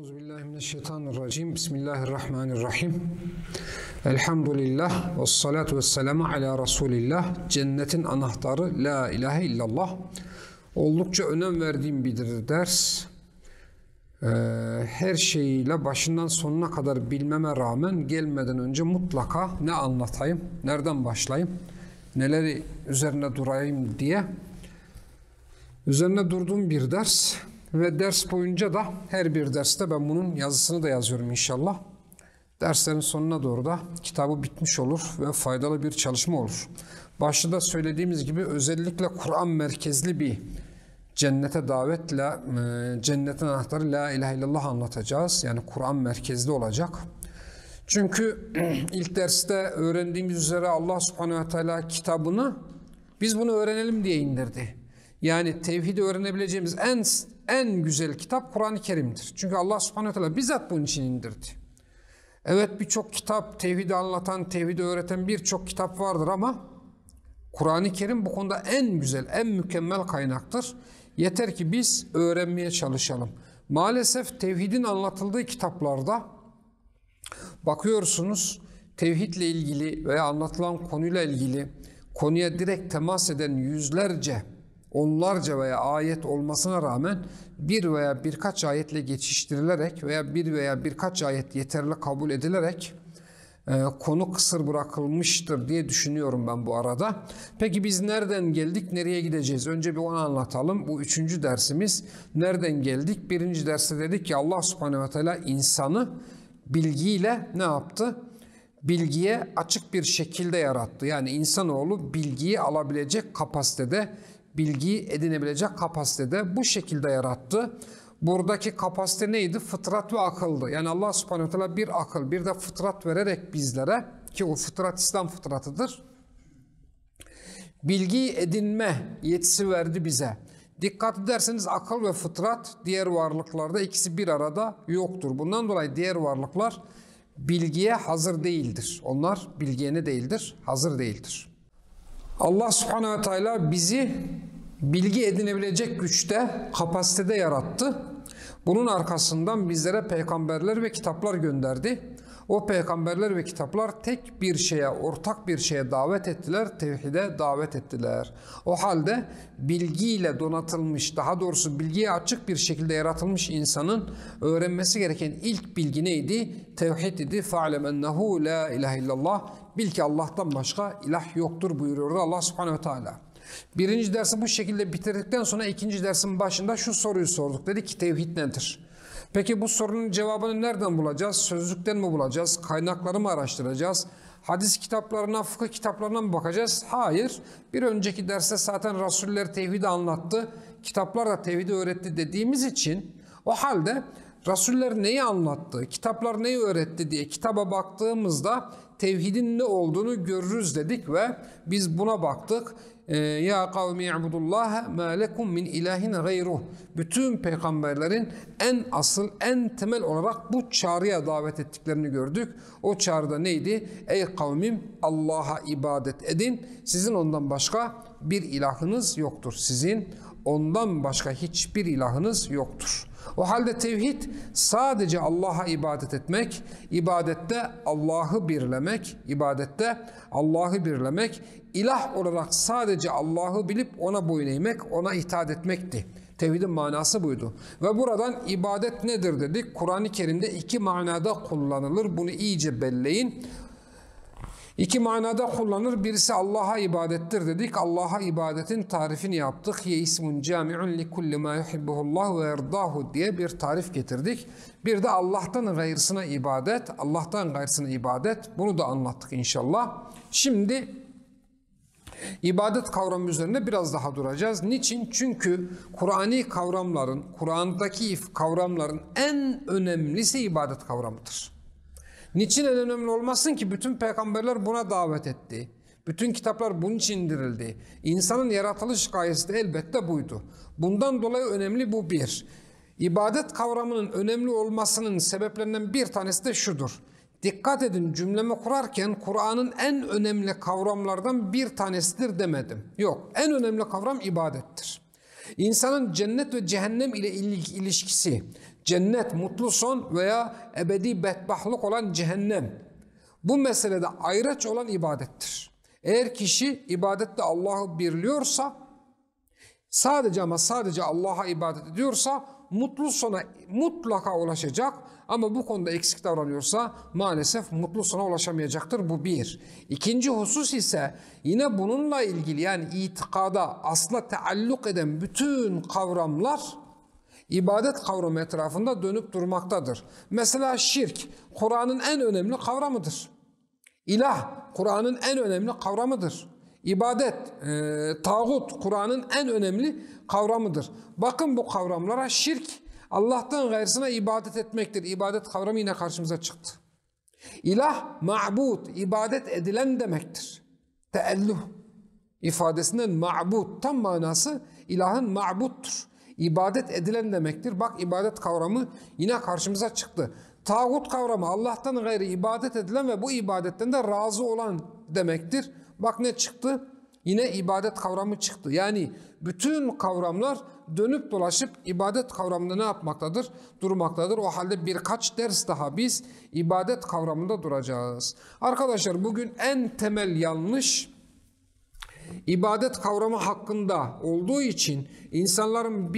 Euzubillahimineşşeytanirracim. Bismillahirrahmanirrahim. Elhamdülillah. Vessalatu vesselamu ala Resulillah. Cennetin anahtarı La ilahe illallah. Oldukça önem verdiğim bir ders. Her şeyiyle başından sonuna kadar bilmeme rağmen gelmeden önce mutlaka ne anlatayım, nereden başlayayım, neleri üzerine durayım diye üzerine durduğum bir ders. Ve ders boyunca da her bir derste ben bunun yazısını da yazıyorum inşallah. Derslerin sonuna doğru da kitabı bitmiş olur ve faydalı bir çalışma olur. Başta da söylediğimiz gibi özellikle Kur'an merkezli bir cennete davetle cennetin anahtarı La ilahe illallah anlatacağız. Yani Kur'an merkezli olacak. Çünkü ilk derste öğrendiğimiz üzere Allah subhanehu ve teala kitabını biz bunu öğrenelim diye indirdi. Yani tevhidi öğrenebileceğimiz en güzel kitap Kur'an-ı Kerim'dir. Çünkü Allah subhanehu ve teala bizzat bunun için indirdi. Evet, birçok kitap, tevhidi anlatan, tevhidi öğreten birçok kitap vardır ama Kur'an-ı Kerim bu konuda en güzel, en mükemmel kaynaktır. Yeter ki biz öğrenmeye çalışalım. Maalesef tevhidin anlatıldığı kitaplarda bakıyorsunuz, tevhidle ilgili veya anlatılan konuyla ilgili konuya direkt temas eden yüzlerce, onlarca veya ayet olmasına rağmen bir veya birkaç ayetle geçiştirilerek veya bir veya birkaç ayet yeterli kabul edilerek konu kısır bırakılmıştır diye düşünüyorum ben bu arada. Peki biz nereden geldik, nereye gideceğiz? Önce bir onu anlatalım. Bu 3. dersimiz. Nereden geldik? 1. derste dedik ki Allah subhanehu ve teala insanı bilgiyle ne yaptı? Bilgiye açık bir şekilde yarattı. Yani insanoğlu bilgiyi alabilecek kapasitede, bilgiyi edinebilecek kapasitede bu şekilde yarattı. Buradaki kapasite neydi? Fıtrat ve akıldı. Yani Allah subhanehu ve teala bir akıl, bir de fıtrat vererek bizlere, ki o fıtrat İslam fıtratıdır, bilgiyi edinme yetisi verdi bize. Dikkat ederseniz akıl ve fıtrat diğer varlıklarda ikisi bir arada yoktur. Bundan dolayı diğer varlıklar bilgiye hazır değildir. Onlar bilgiye ne değildir? Hazır değildir. Allah subhanehu ve teala bizi bilgi edinebilecek güçte, kapasitede yarattı. Bunun arkasından bizlere peygamberler ve kitaplar gönderdi. O peygamberler ve kitaplar tek bir şeye, ortak bir şeye davet ettiler, tevhide davet ettiler. O halde bilgiyle donatılmış, daha doğrusu bilgiye açık bir şekilde yaratılmış insanın öğrenmesi gereken ilk bilgi neydi? Tevhid idi. فَعْلَمْ اَنَّهُ لَا اِلَٰهِ illallah. Bil ki Allah'tan başka ilah yoktur buyuruyordu Allah subhanehu ve teala. 1. dersi bu şekilde bitirdikten sonra 2. dersin başında şu soruyu sorduk. Dedik ki tevhid nedir? Peki bu sorunun cevabını nereden bulacağız? Sözlükten mi bulacağız? Kaynakları mı araştıracağız? Hadis kitaplarına, fıkıh kitaplarına mı bakacağız? Hayır. Bir önceki derste zaten Resuller tevhidi anlattı. Kitaplar da tevhidi öğretti dediğimiz için o halde Resuller neyi anlattı, kitaplar neyi öğretti diye kitaba baktığımızda tevhidin ne olduğunu görürüz dedik ve biz buna baktık. Ya kavmi i'budullaha ma lekum min ilahin gayruh. Bütün peygamberlerin en asıl, en temel olarak bu çağrıya davet ettiklerini gördük. O çağrıda neydi? Ey kavmim, Allah'a ibadet edin. Sizin ondan başka bir ilahınız yoktur. Sizin ondan başka hiçbir ilahınız yoktur. O halde tevhid sadece Allah'a ibadet etmek, ibadette Allah'ı birlemek, ilah olarak sadece Allah'ı bilip ona boyun eğmek, ona itaat etmekti. Tevhidin manası buydu. Ve buradan ibadet nedir dedik? Kur'an-ı Kerim'de 2 manada kullanılır. Bunu iyice belleyin. 2 manada kullanılır. Birisi Allah'a ibadettir dedik. Allah'a ibadetin tarifini yaptık. Ye ismun cami'un li kulli ma yuhibbuhullah ve yerdahu diye bir tarif getirdik. Bir de Allah'tan gayrısına ibadet. Bunu da anlattık inşallah. Şimdi ibadet kavramı üzerine biraz daha duracağız. Niçin? Çünkü Kur'ani kavramların, Kur'an'daki kavramların en önemlisi ibadet kavramıdır. Niçin en önemli olmasın ki? Bütün peygamberler buna davet etti. Bütün kitaplar bunun için indirildi. İnsanın yaratılış gayesi de elbette buydu. Bundan dolayı önemli bu bir. İbadet kavramının önemli olmasının sebeplerinden bir tanesi de şudur. Dikkat edin, cümlemi kurarken Kur'an'ın en önemli kavramlardan bir tanesidir demedim. Yok, en önemli kavram ibadettir. İnsanın cennet ve cehennem ile ilişkisi, cennet, mutlu son veya ebedi bedbahtlık olan cehennem. Bu meselede ayraç olan ibadettir. Eğer kişi ibadette Allah'ı birliyorsa, sadece ama sadece Allah'a ibadet ediyorsa mutlu sona mutlaka ulaşacak. Ama bu konuda eksik davranıyorsa maalesef mutlu sona ulaşamayacaktır. Bu bir. İkinci husus ise yine bununla ilgili, yani itikada, asla taalluk eden bütün kavramlar ibadet kavramı etrafında dönüp durmaktadır. Mesela şirk Kur'an'ın en önemli kavramıdır. İlah Kur'an'ın en önemli kavramıdır. İbadet, tağut Kur'an'ın en önemli kavramıdır. Bakın bu kavramlara, şirk Allah'tan gayrısına ibadet etmektir. İbadet kavramı yine karşımıza çıktı. İlah, ma'bud, ibadet edilen demektir. Teelluh ifadesinden ma'bud tam manası ilahın ma'budtur. İbadet edilen demektir. Bak, ibadet kavramı yine karşımıza çıktı. Tağut kavramı Allah'tan gayrı ibadet edilen ve bu ibadetten de razı olan demektir. Bak ne çıktı? Yine ibadet kavramı çıktı. Yani bütün kavramlar dönüp dolaşıp ibadet kavramında ne yapmaktadır? Durmaktadır. O halde birkaç ders daha biz ibadet kavramında duracağız. Arkadaşlar, bugün en temel yanlış ibadet kavramı hakkında olduğu için insanların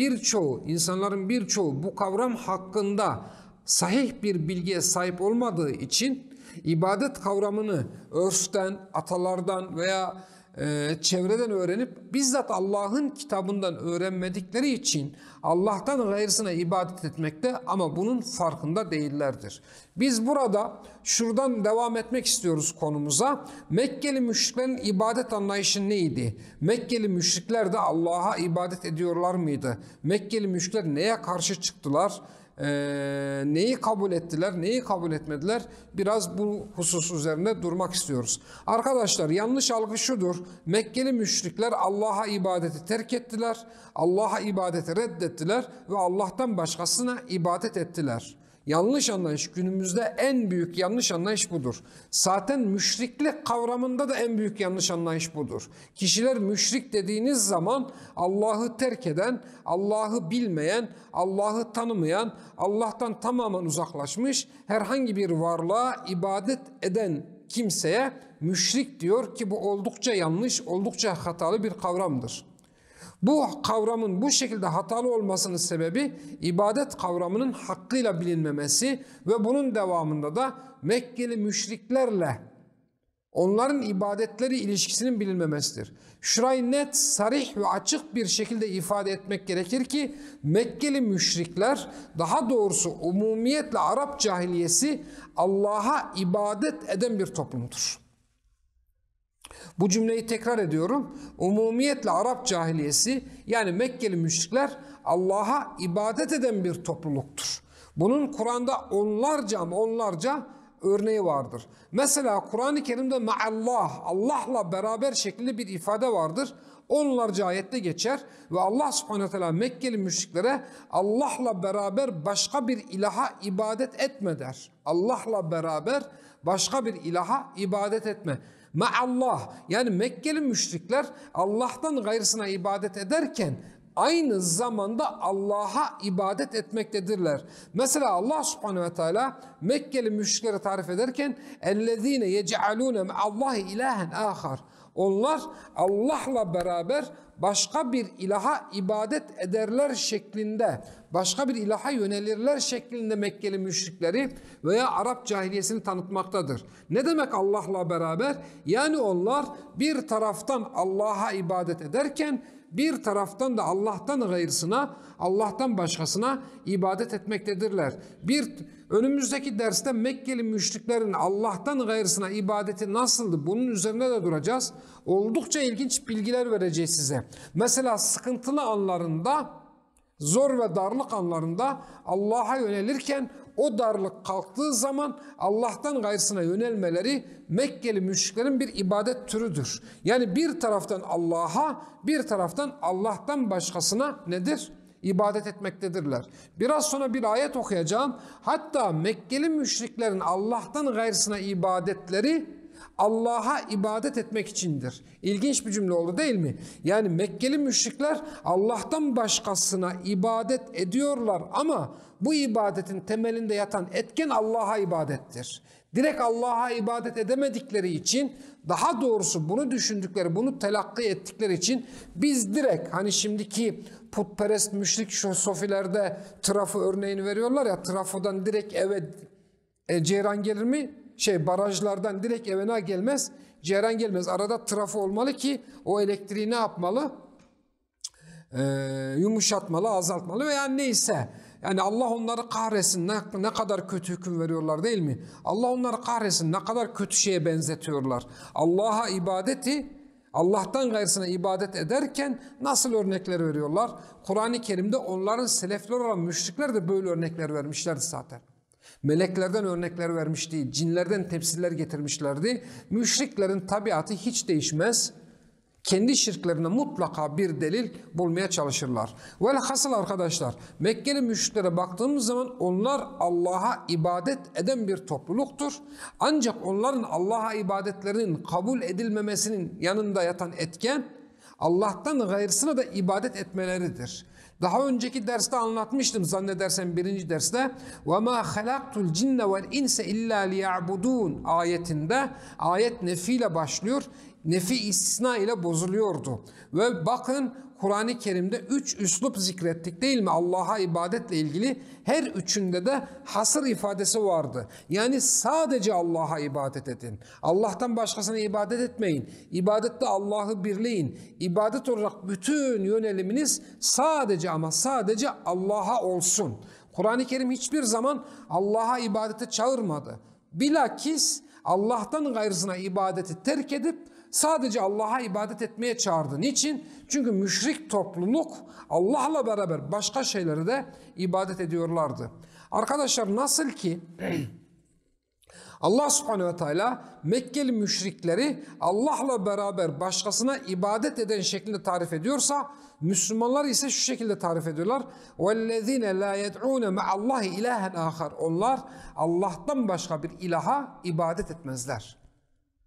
birçoğu bu kavram hakkında sahih bir bilgiye sahip olmadığı için ibadet kavramını örften, atalardan veya çevreden öğrenip bizzat Allah'ın kitabından öğrenmedikleri için Allah'tan gayrısına ibadet etmekte ama bunun farkında değillerdir. Biz burada şuradan devam etmek istiyoruz konumuza. Mekkeli müşriklerin ibadet anlayışı neydi? Mekkeli müşrikler de Allah'a ibadet ediyorlar mıydı? Mekkeli müşrikler neye karşı çıktılar? Neyi kabul ettiler, neyi kabul etmediler? Biraz bu husus üzerinde durmak istiyoruz. Arkadaşlar, yanlış algı şudur: Mekkeli müşrikler Allah'a ibadeti terk ettiler, Allah'a ibadeti reddettiler ve Allah'tan başkasına ibadet ettiler. Yanlış anlayış, günümüzde en büyük yanlış anlayış budur. Zaten müşriklik kavramında da en büyük yanlış anlayış budur. Kişiler müşrik dediğiniz zaman Allah'ı terk eden, Allah'ı bilmeyen, Allah'ı tanımayan, Allah'tan tamamen uzaklaşmış herhangi bir varlığa ibadet eden kimseye müşrik diyor ki bu oldukça yanlış, oldukça hatalı bir kavramdır. Bu kavramın bu şekilde hatalı olmasının sebebi ibadet kavramının hakkıyla bilinmemesi ve bunun devamında da Mekkeli müşriklerle onların ibadetleri ilişkisinin bilinmemesidir. Şurayı net, sarih ve açık bir şekilde ifade etmek gerekir ki Mekkeli müşrikler, daha doğrusu umumiyetle Arap cahiliyesi Allah'a ibadet eden bir toplumdur. Bu cümleyi tekrar ediyorum. Umumiyetle Arap cahiliyesi, yani Mekkeli müşrikler Allah'a ibadet eden bir topluluktur. Bunun Kur'an'da onlarca örneği vardır. Mesela Kur'an-ı Kerim'de ma'allah, Allah'la beraber şeklinde bir ifade vardır. Onlarca ayette geçer ve Allah subhanahu teala Mekkeli müşriklere Allah'la beraber başka bir ilaha ibadet etme der. Allah'la beraber başka bir ilaha ibadet etme. Ma'allah, yani Mekkeli müşrikler Allah'tan gayrısına ibadet ederken aynı zamanda Allah'a ibadet etmektedirler. Mesela Allah subhanehu ve teala Mekkeli müşrikleri tarif ederken اَلَّذ۪ينَ يَجْعَلُونَ مَعَ اللّٰهِ اِلَٰهًا آخَرٍ. Onlar Allah'la beraber başka bir ilaha ibadet ederler şeklinde, başka bir ilaha yönelirler şeklinde Mekkeli müşrikleri veya Arap cahiliyesini tanıtmaktadır. Ne demek Allah'la beraber? Yani onlar bir taraftan Allah'a ibadet ederken bir taraftan da Allah'tan gayrısına, Allah'tan başkasına ibadet etmektedirler. Önümüzdeki derste Mekkeli müşriklerin Allah'tan gayrısına ibadeti nasıldı? Bunun üzerine de duracağız. Oldukça ilginç bilgiler vereceğiz size. Mesela sıkıntılı anlarında, zor ve darlık anlarında Allah'a yönelirken o darlık kalktığı zaman Allah'tan gayrısına yönelmeleri Mekkeli müşriklerin bir ibadet türüdür. Yani bir taraftan Allah'a, bir taraftan Allah'tan başkasına nedir? İbadet etmektedirler. Biraz sonra bir ayet okuyacağım. Hatta Mekkeli müşriklerin Allah'tan gayrısına ibadetleri Allah'a ibadet etmek içindir. İlginç bir cümle oldu değil mi? Yani Mekkeli müşrikler Allah'tan başkasına ibadet ediyorlar ama bu ibadetin temelinde yatan etken Allah'a ibadettir. Direkt Allah'a ibadet edemedikleri için, daha doğrusu bunu düşündükleri, bunu telakki ettikleri için biz direkt, hani şimdiki putperest müşrik sofilerde trafo örneğini veriyorlar ya, trafodan direkt eve ceyran gelir mi? Barajlardan direkt evine gelmez, ceyran gelmez. Arada trafo olmalı ki o elektriği ne yapmalı? Yumuşatmalı, azaltmalı veya neyse. Yani Allah onları kahretsin, ne kadar kötü hüküm veriyorlar değil mi? Allah onları kahretsin, ne kadar kötü şeye benzetiyorlar. Allah'a ibadeti, Allah'tan gayrısına ibadet ederken nasıl örnekler veriyorlar? Kur'an-ı Kerim'de onların selefleri olan müşrikler de böyle örnekler vermişlerdi zaten. Meleklerden örnekler vermiş değil, cinlerden temsiller getirmişlerdi. Müşriklerin tabiatı hiç değişmez. Kendi şirklerine mutlaka bir delil bulmaya çalışırlar. Velhasıl arkadaşlar, Mekkeli müşriklere baktığımız zaman onlar Allah'a ibadet eden bir topluluktur. Ancak onların Allah'a ibadetlerinin kabul edilmemesinin yanında yatan etken Allah'tan gayrısına da ibadet etmeleridir. Daha önceki derste anlatmıştım zannedersem, birinci derste. وَمَا خَلَقْتُ الْجِنَّ وَالْاِنْسَ اِلَّا لِيَعْبُدُونَ ayetinde ayet nefiyle başlıyor. Nefi istisna ile bozuluyordu. Ve bakın Kur'an-ı Kerim'de 3 üslup zikrettik değil mi? Allah'a ibadetle ilgili her üçünde de hasır ifadesi vardı. Yani sadece Allah'a ibadet edin. Allah'tan başkasına ibadet etmeyin. İbadette Allah'ı birleyin. İbadet olarak bütün yöneliminiz sadece ama sadece Allah'a olsun. Kur'an-ı Kerim hiçbir zaman Allah'a ibadete çağırmadı. Bilakis Allah'tan gayrısına ibadeti terk edip sadece Allah'a ibadet etmeye çağırdı. Niçin? Çünkü müşrik topluluk Allah'la beraber başka şeyleri de ibadet ediyorlardı. Arkadaşlar nasıl ki Allah subhanehu ve teala Mekkeli müşrikleri Allah'la beraber başkasına ibadet eden şeklinde tarif ediyorsa, Müslümanlar ise şu şekilde tarif ediyorlar. وَالَّذ۪ينَ لَا يَدْعُونَ مَعَ اللّٰهِ اِلَٰهًا آخَرٍ Onlar Allah'tan başka bir ilaha ibadet etmezler.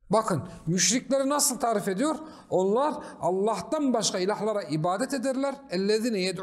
Bakın müşrikleri nasıl tarif ediyor? Onlar Allah'tan başka ilahlara ibadet ederler. اَلَّذ۪ينَ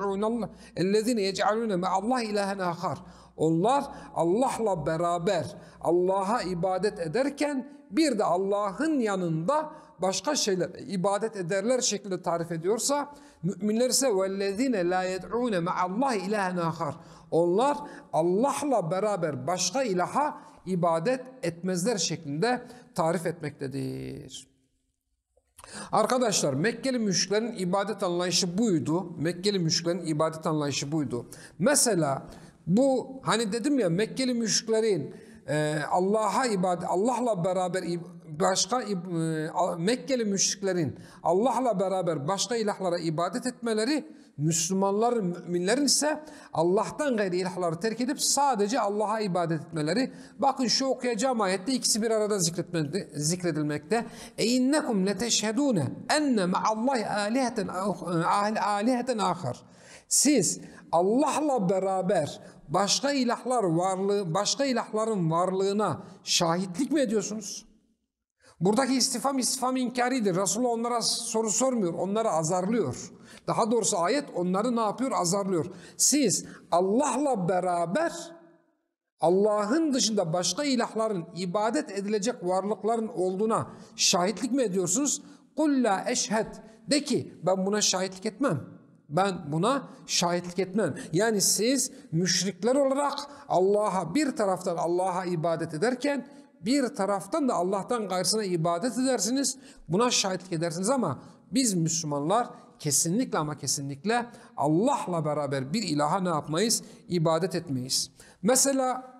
يَجْعَلُونَ مَعَ اللّٰهِ اِلَٰهًا آخَرٍ Onlar Allah'la beraber Allah'a ibadet ederken bir de Allah'ın yanında başka şeyler ibadet ederler şeklinde tarif ediyorsa, müminler ise وَالَّذ۪ينَ لَا يَدْعُونَ مَعَ اللّٰهِ اِلَٰهًا آخَرٍ Onlar Allah'la beraber başka ilaha ibadet etmezler şeklinde tarif etmektedir. Arkadaşlar Mekkeli müşriklerin ibadet anlayışı buydu. Mekkeli müşriklerin ibadet anlayışı buydu. Mesela bu hani dedim ya, Mekkeli müşriklerin Allah'la beraber Mekkeli müşriklerin Allah'la beraber başka ilahlara ibadet etmeleri, Müslümanların, müminlerin ise Allah'tan gayri ilahları terk edip sadece Allah'a ibadet etmeleri. Bakın şu okuyacağım ayette ikisi bir arada zikredilmekte. اَاِنَّكُمْ لَتَشْهَدُونَ اَنَّ مَعَ اللّٰهِ آلِهَةً آخَرٍ Siz Allah'la beraber başka ilahların varlığına şahitlik mi ediyorsunuz? Buradaki istifham inkaridir. Resulullah onlara soru sormuyor, onları azarlıyor. Daha doğrusu ayet onları ne yapıyor? Azarlıyor. Siz Allah'la beraber Allah'ın dışında başka ilahların, ibadet edilecek varlıkların olduğuna şahitlik mi ediyorsunuz? قُلْ لَا eşhed De ki ben buna şahitlik etmem. Ben buna şahitlik etmem. Yani siz müşrikler olarak bir taraftan Allah'a ibadet ederken bir taraftan da Allah'tan gayrısına ibadet edersiniz. Buna şahitlik edersiniz ama biz Müslümanlar kesinlikle ama kesinlikle Allah'la beraber bir ilaha ne yapmayız? İbadet etmeyiz. Mesela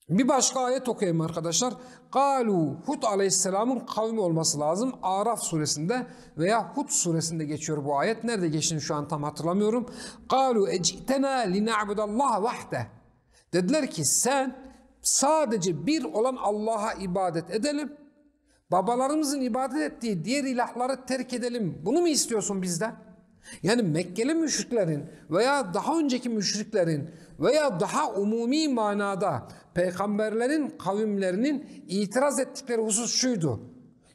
bir başka ayet okuyayım arkadaşlar. قَالُوا Hud aleyhisselamın kavmi olması lazım. Araf suresinde veya Hud suresinde geçiyor bu ayet. Nerede geçtiğini şu an tam hatırlamıyorum. قَالُوا اَجْئِتَنَا لِنَعْبُدَ اللّٰهَ وَحْدَهِ Dediler ki sen sadece bir olan Allah'a ibadet edelim. Babalarımızın ibadet ettiği diğer ilahları terk edelim. Bunu mu istiyorsun bizden? Yani Mekkeli müşriklerin veya daha önceki müşriklerin veya daha umumi manada peygamberlerin kavimlerinin itiraz ettikleri husus şuydu.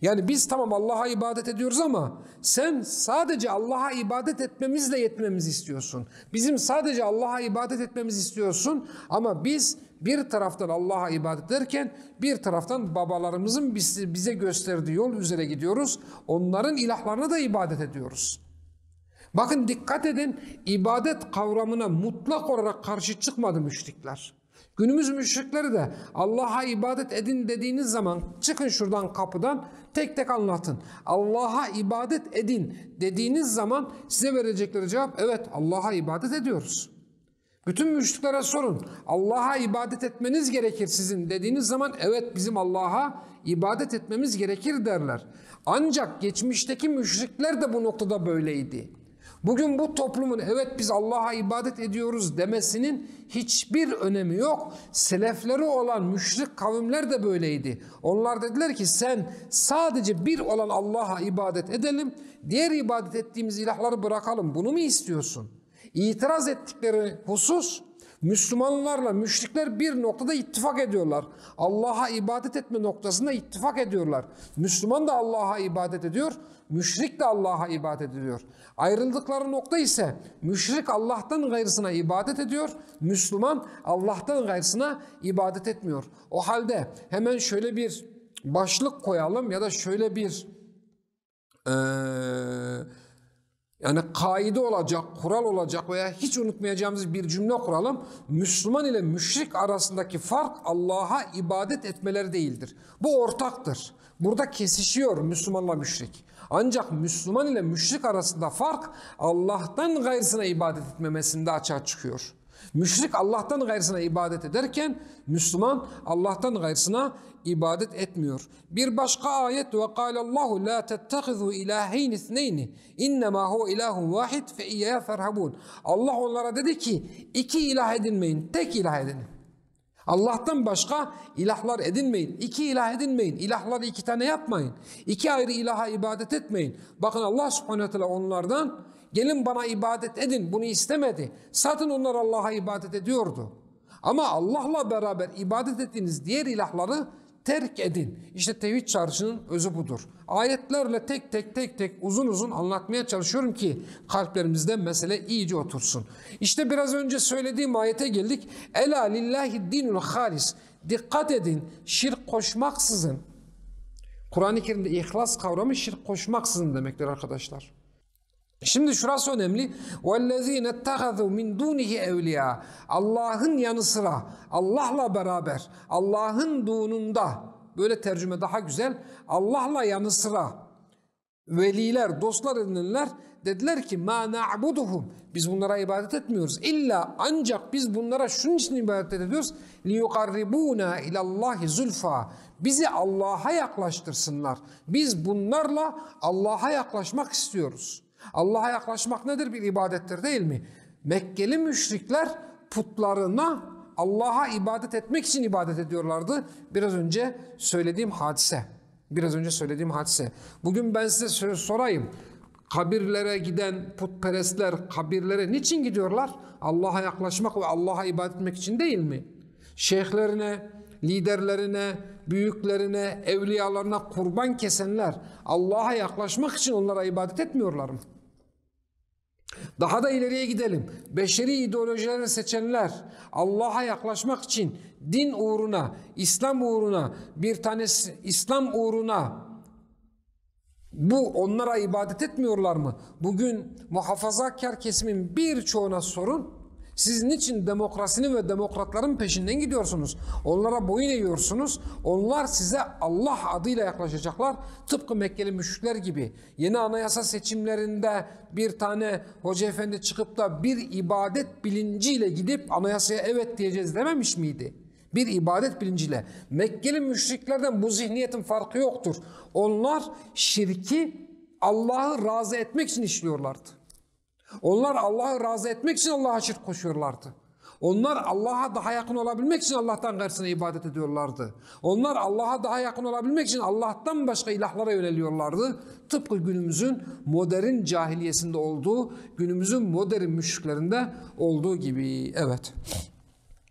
Yani biz tamam Allah'a ibadet ediyoruz ama sen sadece Allah'a ibadet etmemizle yetmemizi istiyorsun. Bizim sadece Allah'a ibadet etmemizi istiyorsun ama biz bir taraftan Allah'a ibadet ederken bir taraftan babalarımızın bize gösterdiği yol üzere gidiyoruz. Onların ilahlarına da ibadet ediyoruz. Bakın dikkat edin, ibadet kavramına mutlak olarak karşı çıkmadı müşrikler. Günümüz müşrikleri de Allah'a ibadet edin dediğiniz zaman çıkın şuradan kapıdan tek tek anlatın. Allah'a ibadet edin dediğiniz zaman size verecekleri cevap evet Allah'a ibadet ediyoruz. Bütün müşriklere sorun Allah'a ibadet etmeniz gerekir sizin dediğiniz zaman evet bizim Allah'a ibadet etmemiz gerekir derler. Ancak geçmişteki müşrikler de bu noktada böyleydi. Bugün bu toplumun evet biz Allah'a ibadet ediyoruz demesinin hiçbir önemi yok. Selefleri olan müşrik kavimler de böyleydi. Onlar dediler ki sen sadece bir olan Allah'a ibadet edelim, diğer ibadet ettiğimiz ilahları bırakalım. Bunu mu istiyorsun? İtiraz ettikleri husus Müslümanlarla müşrikler bir noktada ittifak ediyorlar. Allah'a ibadet etme noktasında ittifak ediyorlar. Müslüman da Allah'a ibadet ediyor, müşrik de Allah'a ibadet ediyor. Ayrıldıkları nokta ise müşrik Allah'tan gayrısına ibadet ediyor, Müslüman Allah'tan gayrısına ibadet etmiyor. O halde hemen şöyle bir başlık koyalım ya da şöyle bir yani kaide olacak, kural olacak veya hiç unutmayacağımız bir cümle kuralım. Müslüman ile müşrik arasındaki fark Allah'a ibadet etmeleri değildir. Bu ortaktır. Burada kesişiyor Müslümanla müşrik. Ancak Müslüman ile müşrik arasında fark Allah'tan gayrısına ibadet etmemesinde açığa çıkıyor. Müşrik Allah'tan gayrısına ibadet ederken Müslüman Allah'tan gayrısına ibadet etmiyor. Bir başka ayet ve kâlallahu lâ tettehizu ilâheyn ithneyni innemâ hu ilâhun vâhid fe iyyâ ferhabûn. Allah onlara dedi ki iki ilah edinmeyin, tek ilah edinin. Allah'tan başka ilahlar edinmeyin. İki ilah edinmeyin. İlahları iki tane yapmayın. İki ayrı ilaha ibadet etmeyin. Bakın Allah subhanehu ve teala onlardan gelin bana ibadet edin bunu istemedi. Zaten onlar Allah'a ibadet ediyordu. Ama Allah'la beraber ibadet ettiğiniz diğer ilahları terk edin. İşte tevhid çağrışının özü budur. Ayetlerle tek tek uzun uzun anlatmaya çalışıyorum ki kalplerimizde mesele iyice otursun. İşte biraz önce söylediğim ayete geldik. Ela lillahi dinul halis. Dikkat edin, şirk koşmaksızın. Kur'an-ı Kerim'de ihlas kavramı şirk koşmaksızın demektir arkadaşlar. Şimdi şurası önemli. وَالَّذ۪ينَ اتَّخَذُوا مِنْ دُونِهِ اَوْلِيَا. Allah'ın yanı sıra, Allah'la beraber, Allah'ın dununda, böyle tercüme daha güzel, Allah'la yanı sıra veliler, dostlar edinenler dediler ki مَا نَعْبُدُهُمْ. Biz bunlara ibadet etmiyoruz. İlla ancak biz bunlara şunun için ibadet ediyoruz. لِيُقَرِّبُونَا اِلَى اللّٰهِ زُلْفَى. Bizi Allah'a yaklaştırsınlar. Biz bunlarla Allah'a yaklaşmak istiyoruz. Allah'a yaklaşmak nedir? Bir ibadettir değil mi? Mekkeli müşrikler putlarına Allah'a ibadet etmek için ibadet ediyorlardı. Biraz önce söylediğim hadise. Bugün ben size sorayım. Kabirlere giden putperestler kabirlere niçin gidiyorlar? Allah'a yaklaşmak ve Allah'a ibadet etmek için değil mi? Şeyhlerine, liderlerine, büyüklerine, evliyalarına kurban kesenler Allah'a yaklaşmak için onlara ibadet etmiyorlar mı? Daha da ileriye gidelim. Beşeri ideolojileri seçenler Allah'a yaklaşmak için din uğruna, İslam uğruna, bir tanesi İslam uğruna onlara ibadet etmiyorlar mı? Bugün muhafazakar kesimin birçoğuna sorun. Siz niçin demokrasinin ve demokratların peşinden gidiyorsunuz? Onlara boyun eğiyorsunuz. Onlar size Allah adıyla yaklaşacaklar. Tıpkı Mekkeli müşrikler gibi. Yeni anayasa seçimlerinde bir tane hoca efendi çıkıp da bir ibadet bilinciyle gidip anayasaya evet diyeceğiz dememiş miydi? Bir ibadet bilinciyle. Mekkeli müşriklerden bu zihniyetin farkı yoktur. Onlar şirki Allah'ı razı etmek için işliyorlardı. Onlar Allah'ı razı etmek için Allah'a şirk koşuyorlardı. Onlar Allah'a daha yakın olabilmek için Allah'tan gayrısına ibadet ediyorlardı. Onlar Allah'a daha yakın olabilmek için Allah'tan başka ilahlara yöneliyorlardı. Tıpkı günümüzün modern cahiliyesinde olduğu, günümüzün modern müşriklerinde olduğu gibi. Evet.